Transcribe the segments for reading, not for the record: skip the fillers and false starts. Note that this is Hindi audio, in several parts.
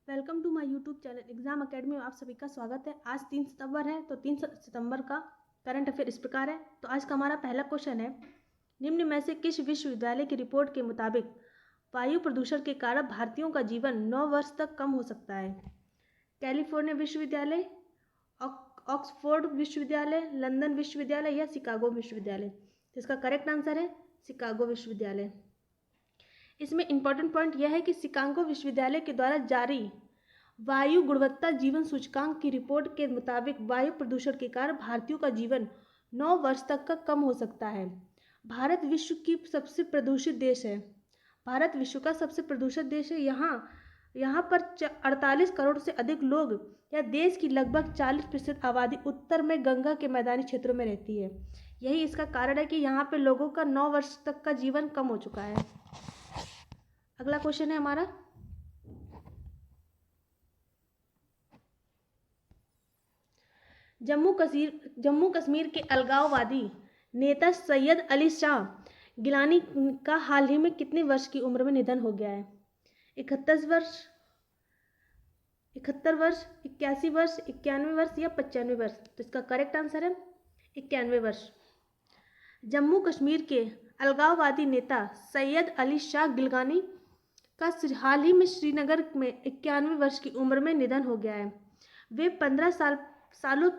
Welcome to my YouTube channel exam academy में आप सभी का स्वागत है। आज 3 सितंबर है, तो 3 सितंबर का करंट अफेयर इस प्रकार है। तो आज का हमारा पहला क्वेश्चन है, निम्न में से किस विश्वविद्यालय की रिपोर्ट के मुताबिक वायु प्रदूषण के कारण भारतीयों का जीवन 9 वर्ष तक कम हो सकता है? कैलिफोर्निया विश्वविद्यालय, ऑक्सफोर्ड विश्वविद्यालय, लंदन विश्वविद्यालय या शिकागो विश्वविद्यालय? तो इसका करेक्ट आंसर है शिकागो विश्वविद्यालय। इसमें इंपॉर्टेंट पॉइंट यह है कि शिकागो विश्वविद्यालय के द्वारा जारी वायु गुणवत्ता जीवन सूचकांक की रिपोर्ट के मुताबिक वायु प्रदूषण के कारण भारतीयों का जीवन 9 वर्ष तक का कम हो सकता है। भारत विश्व की सबसे प्रदूषित देश है। भारत विश्व का सबसे प्रदूषित देश है। यहाँ पर 48 करोड़ से अधिक लोग या देश की लगभग 40% आबादी उत्तर में गंगा के मैदानी क्षेत्रों में रहती है। यही इसका कारण है कि यहाँ पे लोगों का 9 वर्ष तक का जीवन कम हो चुका है। अगला क्वेश्चन है हमारा, जम्मू कश्मीर के अलगाववादी नेता सैयद अली शाह गिलानी का हाल ही में कितने वर्ष की उम्र में निधन हो गया है? 71 वर्ष, 71 वर्ष, 81 वर्ष, 91 वर्ष या 95 वर्ष? तो इसका करेक्ट आंसर है 91 वर्ष। जम्मू कश्मीर के अलगाववादी नेता सैयद अली शाह गिलगानी का हाल ही में श्रीनगर में 91 वर्ष की उम्र में निधन हो गया है। वे 15 सालों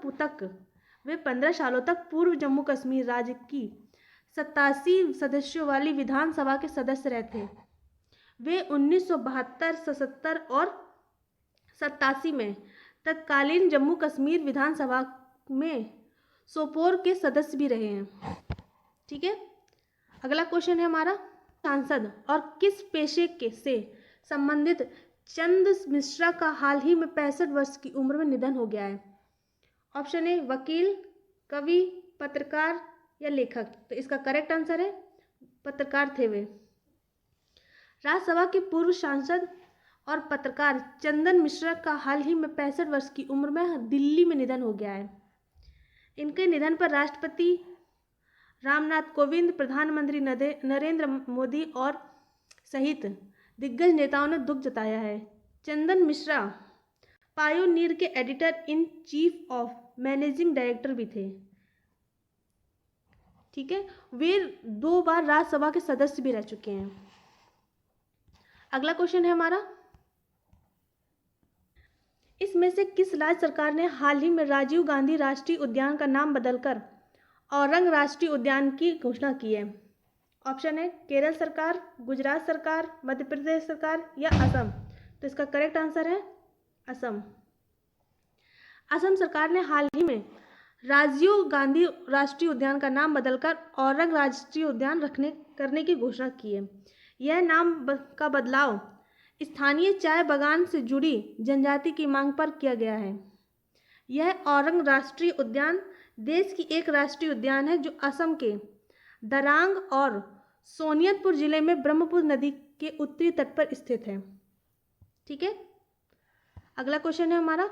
तक पूर्व जम्मू कश्मीर राज्य की 87 सदस्यों वाली विधानसभा के सदस्य रहे थे। वे 1972, 77 और 87 में तत्कालीन जम्मू कश्मीर विधानसभा में सोपोर के सदस्य भी रहे हैं। ठीक है, अगला क्वेश्चन है हमारा, सांसद और किस पेशे के से संबंधित चंद मिश्रा का हाल ही में 65 वर्ष की उम्र में निधन हो गया है? ऑप्शन ए वकील, कवि, पत्रकार या लेखक? तो इसका करेक्ट आंसर है पत्रकार थे वे। राज्यसभा के पूर्व सांसद और पत्रकार चंदन मिश्रा का हाल ही में 65 वर्ष की उम्र में दिल्ली में निधन हो गया है। इनके निधन पर राष्ट्रपति रामनाथ कोविंद, प्रधानमंत्री नरेंद्र मोदी और सहित दिग्गज नेताओं ने दुख जताया है। चंदन मिश्रा पायोनियर के editor in chief of managing director भी थे। ठीक है, वे 2 बार राज्यसभा के सदस्य भी रह चुके हैं। अगला क्वेश्चन है हमारा, इसमें से किस राज्य सरकार ने हाल ही में राजीव गांधी राष्ट्रीय उद्यान का नाम बदलकर औरंग राष्ट्रीय उद्यान की घोषणा की है? ऑप्शन है केरल सरकार, गुजरात सरकार, मध्य प्रदेश सरकार या असम? तो इसका करेक्ट आंसर है असम। असम सरकार ने हाल ही में राजीव गांधी राष्ट्रीय उद्यान का नाम बदलकर औरंग राष्ट्रीय उद्यान करने की घोषणा की है। यह नाम का बदलाव स्थानीय चाय बागान से जुड़ी जनजाति की मांग पर किया गया है। यह औरंग राष्ट्रीय उद्यान देश की एक राष्ट्रीय उद्यान है जो असम के दरांग और सोनितपुर जिले में ब्रह्मपुत्र नदी के उत्तरी तट पर स्थित है। ठीक है, अगला क्वेश्चन है हमारा,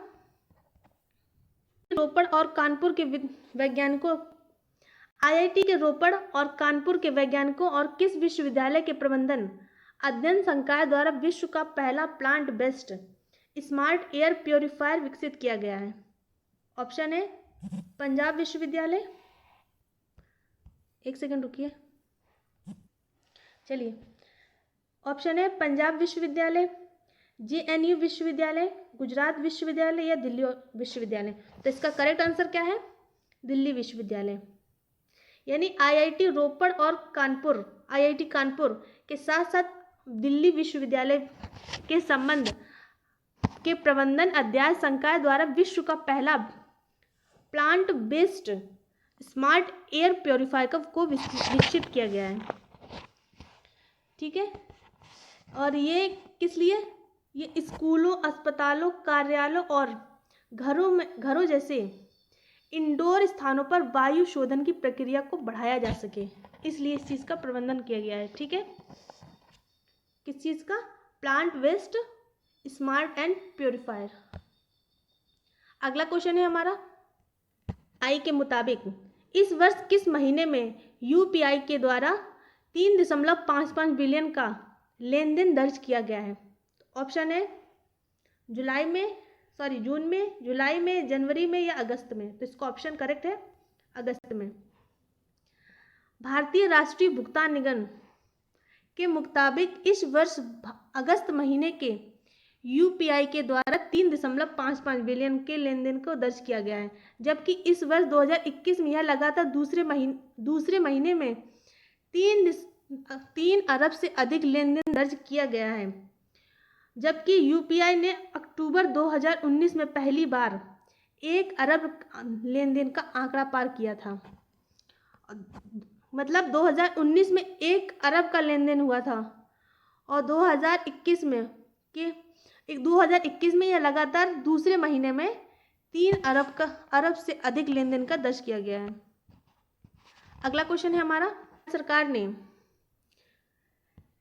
रोपड़ और कानपुर के वैज्ञानिकों आईआईटी के रोपड़ और कानपुर के वैज्ञानिकों और किस विश्वविद्यालय के प्रबंधन अध्ययन संकाय द्वारा विश्व का पहला plant based smart air purifier विकसित किया गया है? ऑप्शन है पंजाब विश्वविद्यालय, एक सेकंड रुकिए, चलिए, ऑप्शन है पंजाब विश्वविद्यालय, जेएनयू विश्वविद्यालय, गुजरात विश्वविद्यालय या दिल्ली विश्वविद्यालय? तो इसका करेक्ट आंसर क्या है? दिल्ली विश्वविद्यालय। यानी आईआईटी रोपड़ और कानपुर, आईआईटी कानपुर के साथ साथ दिल्ली विश्वविद्यालय के संबंध के प्रबंधन अध्ययन संकाय द्वारा विश्व का पहला plant based smart air purifier को विकसित किया गया है। ठीक है, और ये किस लिए? ये स्कूलों, अस्पतालों, कार्यालयों और घरों जैसे इंडोर स्थानों पर वायु शोधन की प्रक्रिया को बढ़ाया जा सके, इसलिए इस चीज़ का प्रबंधन किया गया है। ठीक है, किस चीज़ का? Plant waste smart and purifier. अगला क्वेश्चन है हमारा, आई के मुताबिक इस वर्ष किस महीने में यूपीआई के द्वारा 3.55 बिलियन का लेन देन दर्ज किया गया है? ऑप्शन है जून में, जुलाई में, जनवरी में या अगस्त में? तो इसका ऑप्शन करेक्ट है अगस्त में। भारतीय राष्ट्रीय भुगतान निगम के मुताबिक इस वर्ष अगस्त महीने के यूपीआई के द्वारा 3.55 बिलियन के लेन देन को दर्ज किया गया है, जबकि इस वर्ष 2021 में यह लगातार दूसरे महीने में 3 अरब से अधिक लेन देन दर्ज किया गया है, जबकि यूपीआई ने अक्टूबर 2019 में पहली बार 1 अरब लेन देन का आंकड़ा पार किया था। मतलब 2019 में 1 अरब का लेन देन हुआ था और 2021 में यह लगातार दूसरे महीने में 3 अरब से अधिक लेन देन का दर्ज किया गया है। अगला क्वेश्चन है हमारा, सरकार ने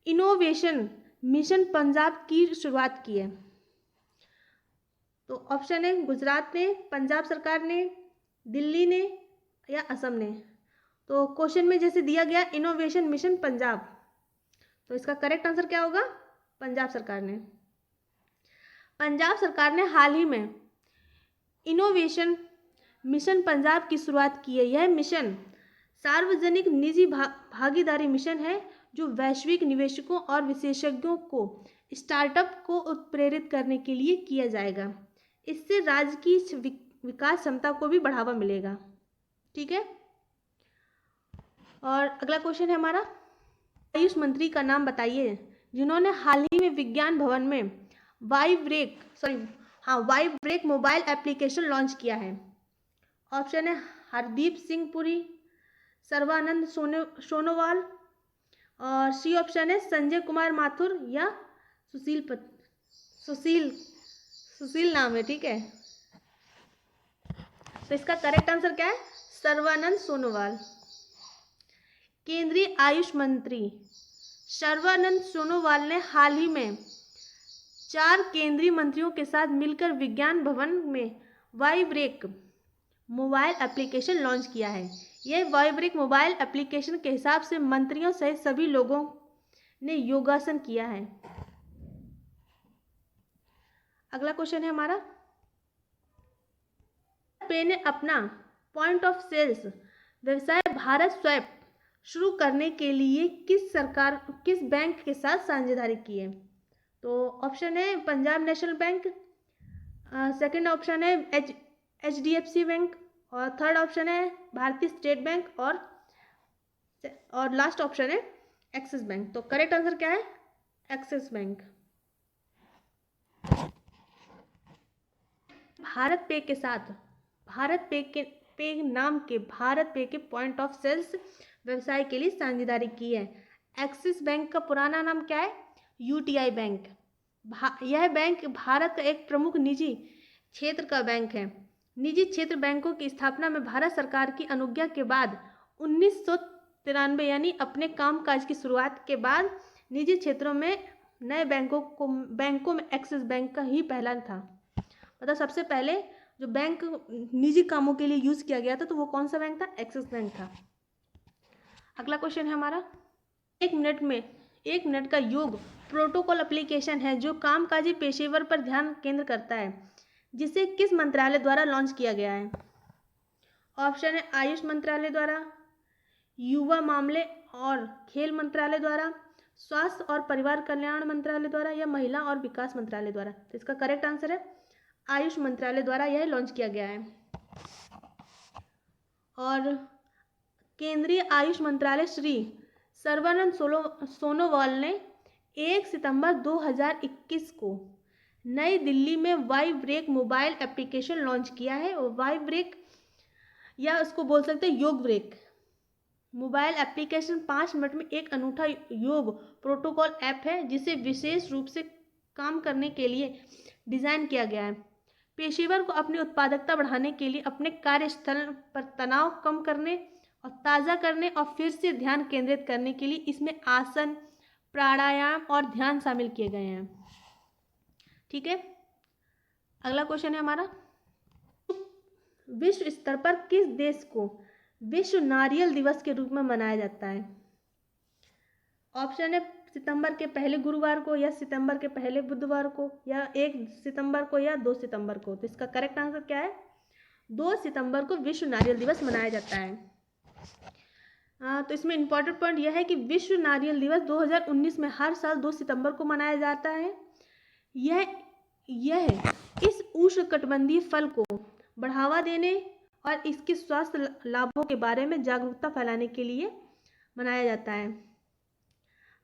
इनोवेशन मिशन पंजाब की शुरुआत की है। तो ऑप्शन है गुजरात ने, पंजाब सरकार ने, दिल्ली ने या असम ने। तो क्वेश्चन में जैसे दिया गया इनोवेशन मिशन पंजाब, तो इसका करेक्ट आंसर क्या होगा? पंजाब सरकार ने। पंजाब सरकार ने हाल ही में इनोवेशन मिशन पंजाब की शुरुआत की है। यह मिशन सार्वजनिक निजी भागीदारी मिशन है जो वैश्विक निवेशकों और विशेषज्ञों को स्टार्टअप को उत्प्रेरित करने के लिए किया जाएगा। इससे राज्य की विकास क्षमता को भी बढ़ावा मिलेगा। ठीक है। और अगला क्वेश्चन है हमारा, आयुष मंत्री का नाम बताइए जिन्होंने हाल ही में विज्ञान भवन में वाइव ब्रेक मोबाइल एप्लीकेशन लॉन्च किया है। ऑप्शन है हरदीप सिंह पुरी, सर्बानंद सोनोवाल, और सी ऑप्शन है संजय कुमार माथुर या सुशील नाम है। ठीक है, तो इसका करेक्ट आंसर क्या है? सर्बानंद सोनोवाल। केंद्रीय आयुष मंत्री सर्बानंद सोनोवाल ने हाल ही में 4 केंद्रीय मंत्रियों के साथ मिलकर विज्ञान भवन में वाइव ब्रेक मोबाइल एप्लीकेशन लॉन्च किया है। यह वाइव ब्रेक मोबाइल एप्लीकेशन के हिसाब से मंत्रियों सहित सभी लोगों ने योगासन किया है। अगला क्वेश्चन है हमारा, पे ने अपना पॉइंट ऑफ सेल्स व्यवसाय भारत स्वैप शुरू करने के लिए किस बैंक के साथ साझेदारी की है? तो ऑप्शन है Punjab national bank, second option है HDFC बैंक, और थर्ड ऑप्शन है भारतीय स्टेट बैंक, और लास्ट ऑप्शन है एक्सिस बैंक। तो करेक्ट आंसर क्या है? Axis bank. भारत पे के साथ भारत पे नाम के भारत पे के पॉइंट ऑफ सेल्स व्यवसाय के लिए साझेदारी की है। एक्सिस बैंक का पुराना नाम क्या है? UTI bank. यह बैंक भारत का एक प्रमुख निजी क्षेत्र का बैंक है। निजी क्षेत्र बैंकों की स्थापना में भारत सरकार की अनुज्ञा के बाद 1993 यानी अपने कामकाज की शुरुआत के बाद निजी क्षेत्रों में नए बैंकों में एक्सिस बैंक का ही पहला था। मतलब सबसे पहले जो बैंक निजी कामों के लिए यूज किया गया था तो वो कौन सा बैंक था? एक्सिस बैंक था। अगला क्वेश्चन है हमारा, 1 मिनट का योग प्रोटोकॉल एप्लीकेशन है जो कामकाजी पेशेवर पर ध्यान केंद्र करता है, जिसे किस मंत्रालय द्वारा लॉन्च किया गया है? ऑप्शन है आयुष मंत्रालय द्वारा, युवा मामले और खेल मंत्रालय द्वारा, स्वास्थ्य और परिवार कल्याण मंत्रालय द्वारा या महिला और विकास मंत्रालय द्वारा। तो इसका करेक्ट आंसर है आयुष मंत्रालय द्वारा यह लॉन्च किया गया है। और केंद्रीय आयुष मंत्रालय श्री सर्बानंद सोनोवाल ने 1 सितंबर 2021 को नई दिल्ली में वाइव ब्रेक मोबाइल एप्लीकेशन लॉन्च किया है। और वाइव ब्रेक या उसको बोल सकते हैं योग ब्रेक मोबाइल एप्लीकेशन 5 मिनट में एक अनूठा योग प्रोटोकॉल ऐप है जिसे विशेष रूप से काम करने के लिए डिज़ाइन किया गया है। पेशेवर को अपनी उत्पादकता बढ़ाने के लिए अपने कार्यस्थल पर तनाव कम करने और ताज़ा करने और फिर से ध्यान केंद्रित करने के लिए इसमें आसन, प्राणायाम और ध्यान शामिल किए गए हैं। ठीक है, अगला क्वेश्चन है हमारा, विश्व स्तर पर किस देश को विश्व नारियल दिवस के रूप में मनाया जाता है? ऑप्शन है सितंबर के पहले गुरुवार को, या सितंबर के पहले बुधवार को, या 1 सितंबर को, या 2 सितंबर को? तो इसका करेक्ट आंसर क्या है? 2 सितंबर को विश्व नारियल दिवस मनाया जाता है। तो इसमें इम्पॉर्टेंट पॉइंट यह है कि विश्व नारियल दिवस 2019 में हर साल 2 सितंबर को मनाया जाता है। यह इस उष्णकटिबंधीय फल को बढ़ावा देने और इसके स्वास्थ्य लाभों के बारे में जागरूकता फैलाने के लिए मनाया जाता है।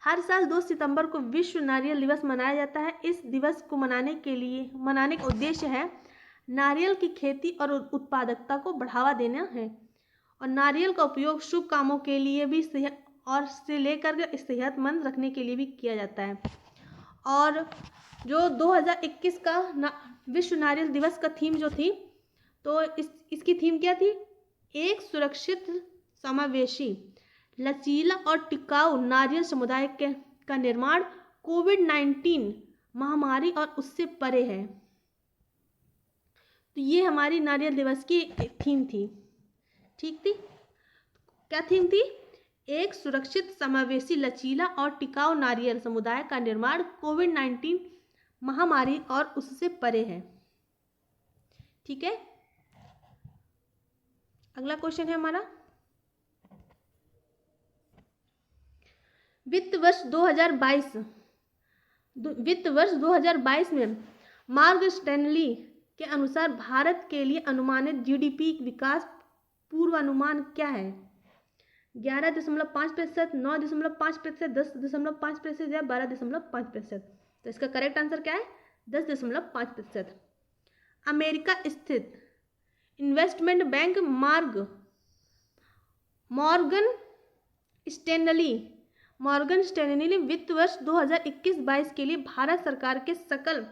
हर साल 2 सितंबर को विश्व नारियल दिवस मनाया जाता है। इस दिवस को मनाने का उद्देश्य है नारियल की खेती और उत्पादकता को बढ़ावा देना है, और नारियल का उपयोग शुभ कामों के लिए भी और से लेकर सेहतमंद रखने के लिए भी किया जाता है। और जो 2021 का विश्व नारियल दिवस का थीम जो थी, तो इसकी थीम क्या थी? एक सुरक्षित, समावेशी, लचीला और टिकाऊ नारियल समुदाय का निर्माण कोविड-19 महामारी और उससे परे है। तो ये हमारी नारियल दिवस की थीम थी। ठीक थी? क्या थीम थी? एक सुरक्षित, समावेशी, लचीला और टिकाऊ नारियल समुदाय का निर्माण कोविड-19 महामारी और उससे परे है। ठीक है, अगला क्वेश्चन है हमारा, वित्त वर्ष 2022 में मॉर्गन स्टैनली के अनुसार भारत के लिए अनुमानित जीडीपी विकास पूर्वानुमान क्या है? 11.5%, 9.5%, 10.5% या 12.5%? तो इसका करेक्ट आंसर क्या है? 10.5%। अमेरिका स्थित इन्वेस्टमेंट बैंक मॉर्गन स्टैनली ने वित्त वर्ष 2021-22 के लिए भारत सरकार के सकल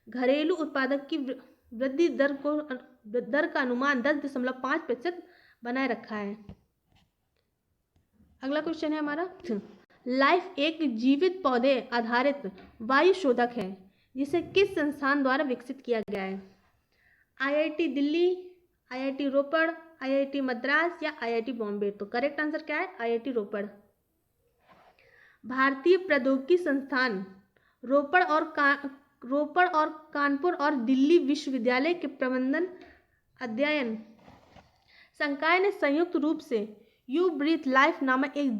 घरेलू उत्पादक की वृद्धि दर का अनुमान 10.5% बनाए रखा है। अगला क्वेश्चन है हमारा, लाइफ एक जीवित पौधे आधारित वायु शोधक है जिसे किस संस्थान द्वारा विकसित किया गया है? IIT दिल्ली, IIT रोपड़, IIT मद्रास या IIT बॉम्बे? तो करेक्ट आंसर क्या है? IIT रोपड़। भारतीय प्रौद्योगिकी संस्थान रोपड़ और कानपुर और दिल्ली विश्वविद्यालय के प्रबंधन अध्ययन संकाय ने संयुक्त रूप से यू ब्रीथ लाइफ नामक एक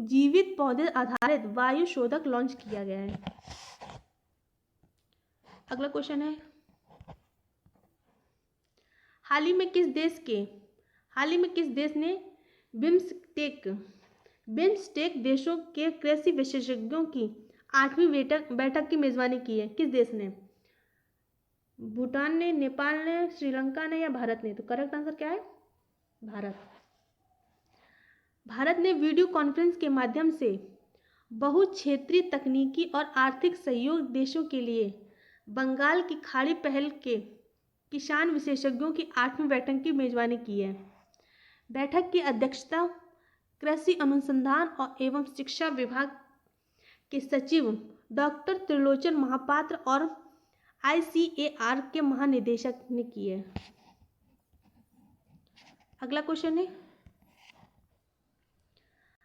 जीवित पौधे आधारित वायु शोधक लॉन्च किया गया है। अगला क्वेश्चन है, हाल ही में किस देश ने बिम्स्टेक देशों के कृषि विशेषज्ञों की 8वीं बैठक की मेजबानी की है? किस देश ने? भूटान ने, नेपाल ने, श्रीलंका ने या भारत ने? तो करेक्ट आंसर क्या है? भारत ने वीडियो कॉन्फ्रेंस के माध्यम से बहुक्षेत्रीय तकनीकी और आर्थिक सहयोग देशों के लिए बंगाल की खाड़ी पहल के किसान विशेषज्ञों की 8वीं बैठक की मेजबानी की है। बैठक की अध्यक्षता कृषि अनुसंधान और एवं शिक्षा विभाग के सचिव डॉक्टर त्रिलोचन महापात्र और ICAR के महानिदेशक ने की है। अगला क्वेश्चन है,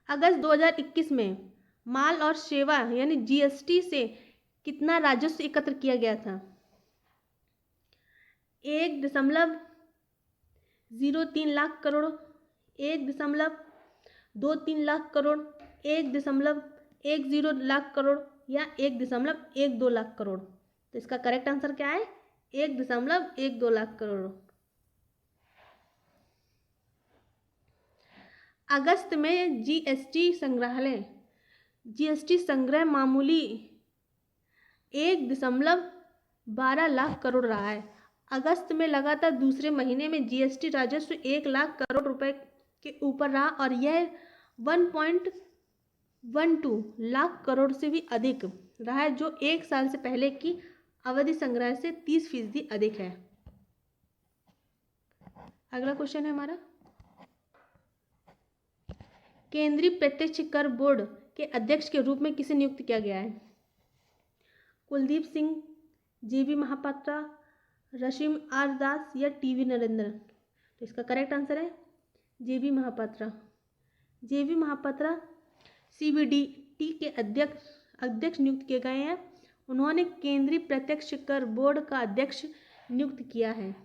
अगस्त 2021 में माल और सेवा यानी GST से कितना राजस्व एकत्र किया गया था? 1.03 लाख करोड़, 1.23 लाख करोड़, 1.10 लाख करोड़ या 1.12 लाख करोड़? तो इसका करेक्ट आंसर क्या है? 1.12 लाख करोड़। अगस्त में GST संग्रह मामूली 1.12 लाख करोड़ रहा है। अगस्त में लगातार दूसरे महीने में GST राजस्व 1 लाख करोड़ रुपए के ऊपर रहा और यह 1.12 लाख करोड़ से भी अधिक रहा है, जो एक साल से पहले की अवधि संग्रह से 30% अधिक है। अगला क्वेश्चन है हमारा, केंद्रीय प्रत्यक्ष कर बोर्ड के अध्यक्ष के रूप में किसे नियुक्त किया गया है? कुलदीप सिंह, JB महापात्रा, रशीम आर दास या TV नरेंद्र? तो इसका करेक्ट आंसर है JB Mahapatra. JB Mahapatra CBDT के अध्यक्ष नियुक्त किए गए हैं? उन्होंने केंद्रीय प्रत्यक्ष कर बोर्ड का अध्यक्ष नियुक्त किया है।